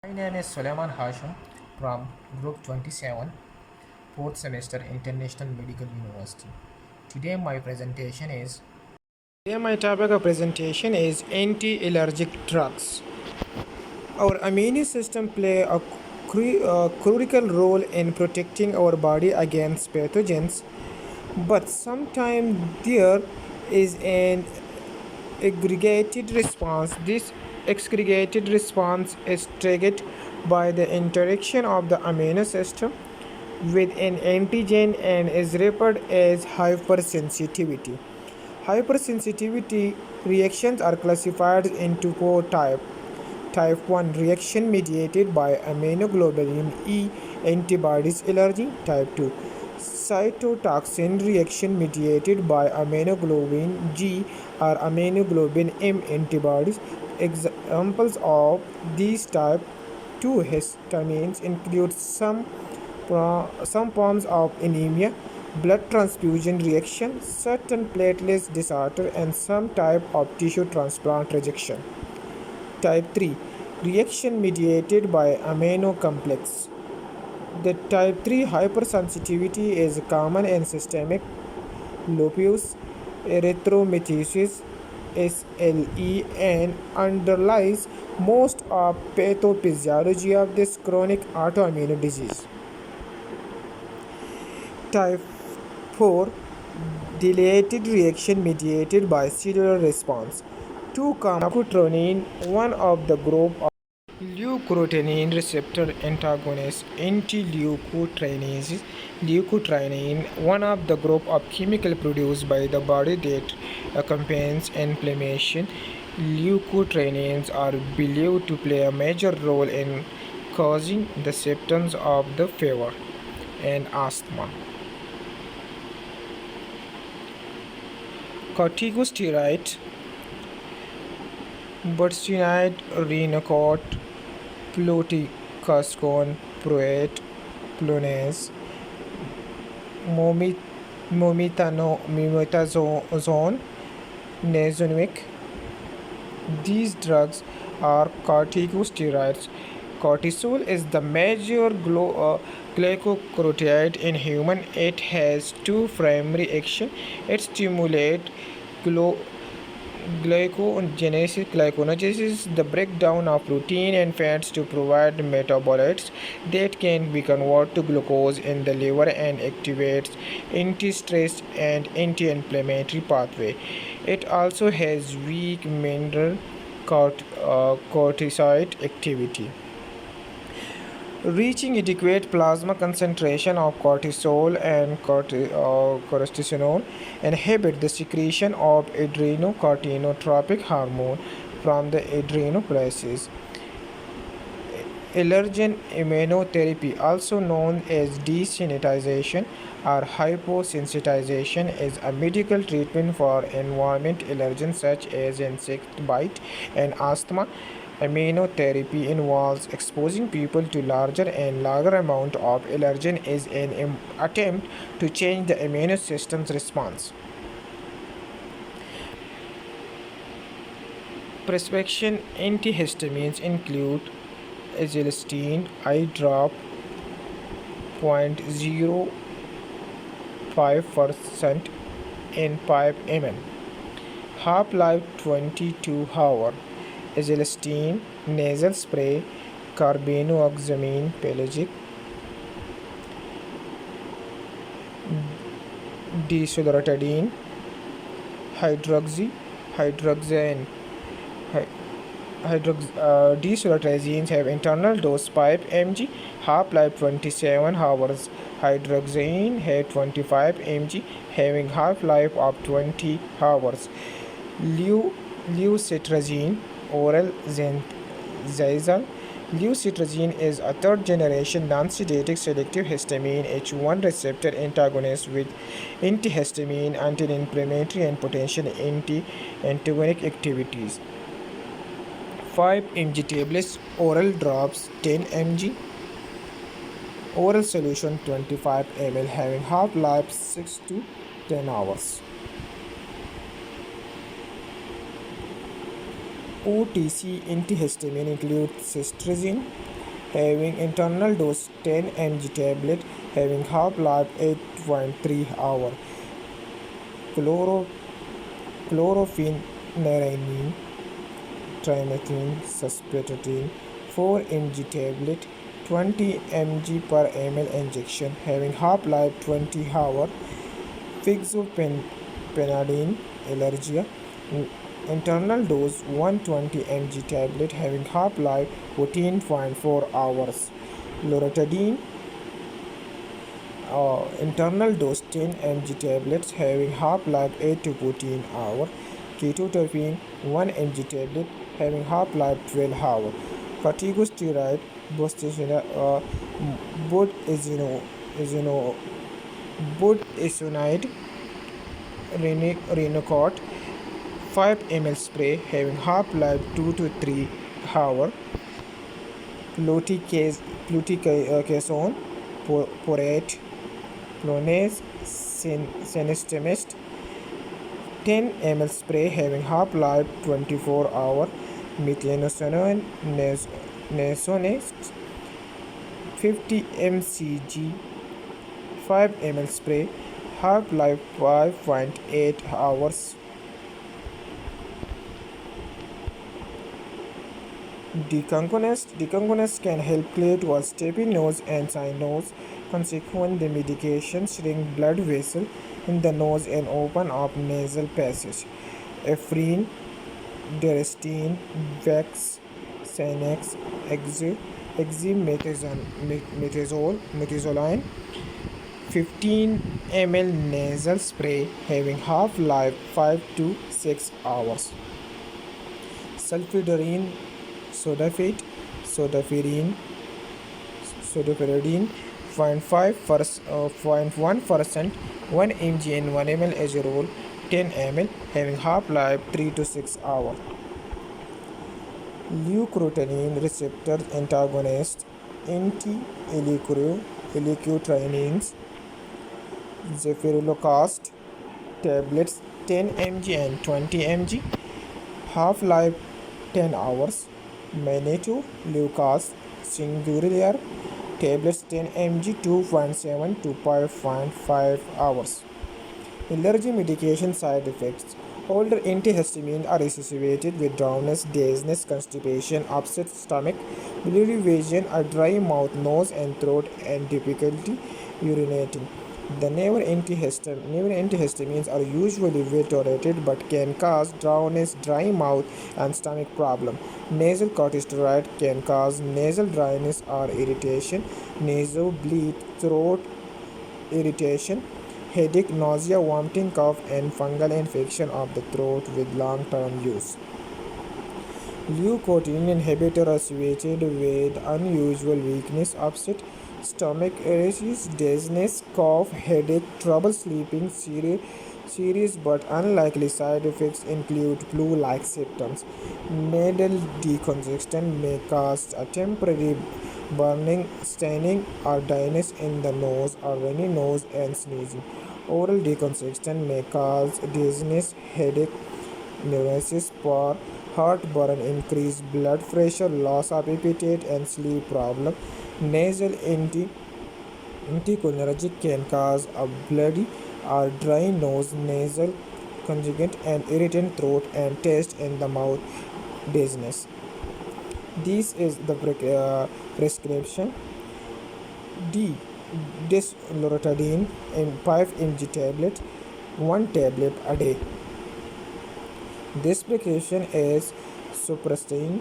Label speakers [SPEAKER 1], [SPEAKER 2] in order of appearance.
[SPEAKER 1] My name is Suleiman Hashim from Group 27, 4th semester International Medical University. Today my presentation is Today my topic of presentation is anti-allergic drugs. Our immune system play a critical role in protecting our body against pathogens, but sometimes there is an aggregated response. This aggregated response is triggered by the interaction of the immune system with an antigen and is referred as hypersensitivity. Hypersensitivity reactions are classified into four types. Type 1 reaction mediated by immunoglobulin E antibodies allergy. Type 2 cytotoxin reaction mediated by immunoglobulin G or immunoglobulin M antibodies. Examples of these type 2 histamines include some forms of anemia, blood transfusion reaction, certain platelet disorder, and some type of tissue transplant rejection. Type 3 reaction mediated by amino complex. The type 3 hypersensitivity is common in systemic lupus erythematosus SLE and underlies most of pathophysiology of this chronic autoimmune disease. Type 4 dilated reaction mediated by cellular response to leukotriene, one of the group of leukotriene receptor antagonists, anti-leukotrienes. Leukotriene, one of the group of chemical produced by the body that accompanies inflammation. Leukotrienes are believed to play a major role in causing the symptoms of the fever and asthma. Corticosteroid, budesonide, Renacort, fluticasone, Proate, Flonase, mometasone, Nasonex. These drugs are corticosteroids. Cortisol is the major glycocorticoid in human. It has two primary actions. It stimulates glycogenesis, the breakdown of protein and fats to provide metabolites that can be converted to glucose in the liver and activates anti-stress and anti-inflammatory pathway. It also has weak mineral corticoid activity. Reaching adequate plasma concentration of cortisol and cortisone inhibit the secretion of adrenocorticotropic hormone from the adrenocortices. Allergen immunotherapy, also known as desensitization or hyposensitization, is a medical treatment for environment allergens such as insect bite and asthma. Immunotherapy involves exposing people to larger and larger amount of allergen as an attempt to change the immune system's response. Prescription antihistamines include azithromycin eye drop 0.05% in 5 ml. Half-life 22 hours. Azithromycin nasal spray, carbenoxamine pelagic, desidratadine, hydroxyzine. Desidratazines have internal dose 5 mg, half-life 27 hours. Hydroxyzine have 25 mg, having half-life of 20 hours. Leucitrazine oral xyzal. Leucitrazine is a third-generation non-sedative selective histamine H1 receptor antagonist with antihistamine, anti-inflammatory, and potential anti-antigonic activities. 5 mg tablets, oral drops 10 mg, oral solution 25 ml, having half-life 6 to 10 hours. OTC antihistamine include cetirizine, having internal dose 10 mg tablet, having half-life 8.3 hour. Chloro, Chlorpheniramine, trimethylene, suspension, 4 mg tablet, 20 mg per ml injection, having half-life 20 hour. Fixopenadine, allergia, internal dose 120 mg tablet, having half-life 14.4 hours. Loratadine, internal dose 10 mg tablets, having half-life 8 to 14 hours. Ketoterpene 1 mg tablet, having half-life 12 hours. Corticosteroid budesonide Renacort 5 ml spray, having half-life 2 to 3 hours. Fluticasone porate Flonase Cenestimist 10 ml spray, having half-life 24 hours. Methanoxanone Nasonist 50 mcg 5 ml spray, half-life 5.8 hours. Decongonast can help clear towards tapping nose and sinus. Consequently, the medication shrink blood vessel in the nose and open up nasal passage. Ephedrine, Darestine, Vex, Xanax, Metazoline 15 ml nasal spray, having half-life 5 to 6 hours. Sulfidorine, Sodaferine 0.1%, 1 mg and 1 ml azerol 10 ml, having half-life 3 to 6 hours. Leukotriene receptor antagonist, anti-leukotrienes, Zephyrilocast tablets 10 mg and 20 mg, half-life 10 hours. Magneto Leucas singular tablets 10 mg 2.7 to 5.5 hours. Allergy medication side effects. Older antihistamines are associated with drowsiness, dizziness, constipation, upset stomach, blurry vision, a dry mouth, nose and throat, and difficulty urinating. The newer antihistamines are usually well tolerated but can cause drowsiness, dry mouth, and stomach problem. Nasal corticosteroid can cause nasal dryness or irritation, nasal bleed, throat irritation, headache, nausea, vomiting, cough, and fungal infection of the throat with long-term use. Leukotriene inhibitors are associated with unusual weakness, upset stomach, rashes, dizziness, cough, headache, trouble sleeping. Serious but unlikely side effects include flu-like symptoms. Nasal decongestion may cause a temporary burning, stinging, or dryness in the nose or runny nose and sneezing. Oral decongestion may cause dizziness, headache, neuritis, poor heartburn, increased blood pressure, loss of appetite, and sleep problem. Nasal anticholinergic can cause a bloody or dry nose, nasal conjugate, and irritant throat and taste in the mouth, dizziness. This is the prescription. D. Desloratadine in 5 mg tablet, 1 tablet a day. This prescription is suprastrine